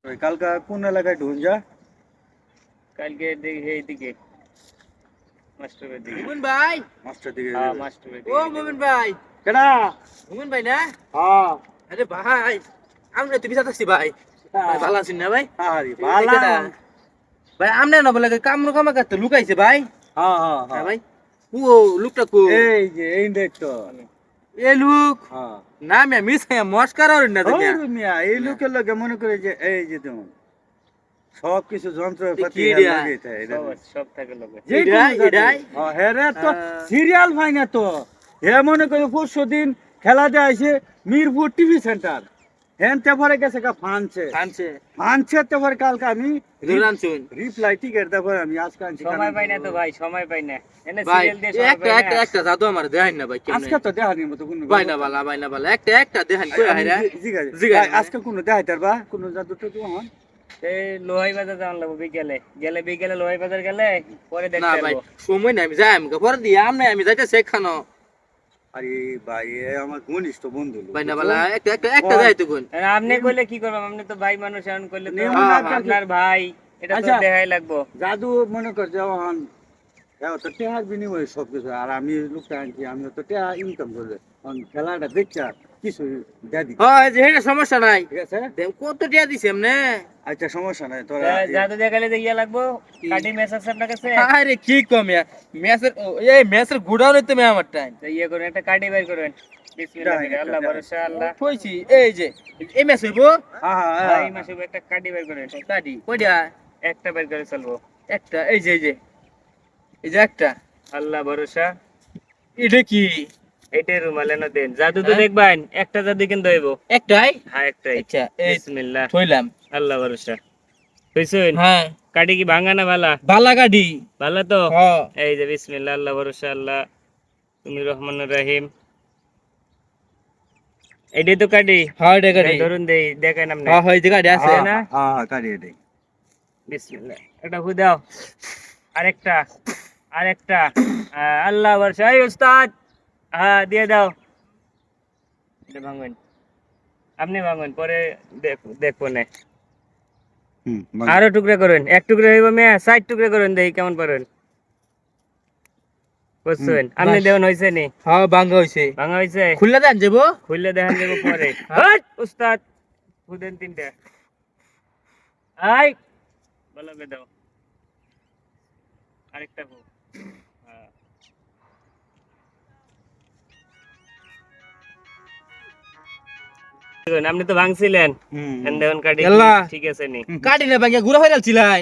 ওই কালকা কোন এলাকায় ঢুন যা কালকে দেখি এইদিকে মাস্টারের দিকে মুমিন ভাই মাস্টার দিকে হ্যাঁ মাস্টারের ও দিকে মুমিন ভাই কেডা মুমিন ভাই না হ্যাঁ আরে ভাই আমরা তো বিসাত আসছি ভাই ভাই ভালো আছেন না ভাই আরে বালা ভাই আমনে না বলে কামরু কামা করতে লুকাইছে ভাই হ্যাঁ হ্যাঁ হ্যাঁ হ্যাঁ ভাই ও লুকটা কো এই যে এই দেখতো এ লুক হ্যাঁ না মে মিস হে মস্কার আর না ওরে দুনিয়া মিয়া এই লোকের লগে মনে করে যে এই যে তুমি সব কিছু যন্ত্রপাতি কি দিয়া? লাগাইতে সব থাকে লোকে এটাই? হ্যাঁ হেরে তো সিরিয়াল পাই না তো হে মনে করে পরশুদিন খেলা দিয়ে আইছে মিরপুর টিভি সেন্টার হেন তেপরে গেছে কা ফানছে আনছে ফানছে তেপরে কালকে আমি দুরান শুন রিপ্লাই টিকেট তারপরে আমি আজকে আনছি সময় পাই না তো ভাই সময় পাই না এনে ভাই সিরিয়াল দিয়ে সময় একটা পাই একটা না একটা জাদু আমার দেখাই না ভাই কেমনে আজকে তো দেখানির মতো কোনো ভাই না বালা একটা একটা দেখান কই হাইরা জিগা ভাই, আজকে কোনো দেখাইতার বা কোনো জাদু তো হন এই লোহাই বাজার যাওয়ান লাগবো বিকেলে বিকেলে লোহাই বাজার গেলে পরে না দেখতে ভাই পারবো সময় নাই আমি যাই আমি পরে দিয়ে আমি যাইতেছি খানো আরে ভাই এ আমার ঘনিষ্ঠ বন্ধু লোক, ভাই না বুঝছো? বালা একটা যাই তো কোন আর আপনি কইলে কি করবেন আপনি তো ভাই মানুষ এখন কইলে তো নিয়ম না, আপনার ভাই এটা তো আচ্ছা। দেখাই লাগবো জাদু মনে কর যে হন তো টেহার বিনিময়ে সব কিছু আর আমি লোকটা আনছি আমি তো টেহা ইনকাম করলে খেলাটা দেখছি আর কিছু দাদি হয় যে এটা সমস্যা নাই ঠিক আছে কত টিয়া দিছে এমনে আচ্ছা সমস্যা নাই তোরা জাদু দেখালে তো ইয়া লাগবো কাটি মেসেজ আপনার কাছে আরে কি কম মেসের এই মেসের গুড়াও নিতে মে আমার টাইম তো ইয়ে করেন একটা কাটি বের করেন বিসমিল্লাহ করে, আল্লাহ ভরসা আল্লাহ কইছি এই যে এই মেস হইব হ্যাঁ হ্যাঁ ভাই মাসে একটা কাটি বের করেন কাটি কইডা একটা বের করে চলবো একটা এই যে একটা আল্লাহ ভরসা এটা কি এইটাই রুমালে না দেন জাদু তো দেখবেন একটা জাদু কিন্তু হইব একটাই হ্যাঁ একটাই আচ্ছা এই বিসমিল্লাহ থইলাম আল্লাহ ভরসা কইছেন হ্যাঁ কাটি কি ভাঙা না ভালা বালা গাড়ি ভালো তো হ্যাঁ এই যে বিসমিল্লাহ আল্লাহ ভরসা আল্লাহ তুমি রহমানুর রহিম এইটাই তো কাটি হ্যাঁ এটা গাড়ি এই ধরুন দেই দেখেন আপনি হ্যাঁ হয় যে গাড়ি আছে হ্যাঁ না? হ্যাঁ কাটি এটাই বিসমিল্লাহ এটা হু দাও আরেকটা আল্লাহ ভরসা এই উস্তাদ হ্যাঁ দিয়ে দাও এটা ভাঙবেন আপনি ভাঙবেন পরে দেখবো না আরো টুকরা করেন এক টুকরা হইব মেয়ে 60 টুকরা করেন দেখি কেমন পারেন বুঝছেন আপনি দেওয়ান হয়েছে নি হ্যাঁ ভাঙা হইছে ভাঙা হয়েছে খুললা দেন যাবো খুললে দেখান দেবো পরে হাট, উস্তাদ খুদেন তিনটা আই বলবে দাও আরেকটা হো হ্যাঁ দেখুন, আপনি তো ভাঙছিলেন দেওয়ান কাটি ইয়াল্লা। ঠিক আছে নি কাটি না ভাঙা ঘুরা হয়ে যাচ্ছিলেন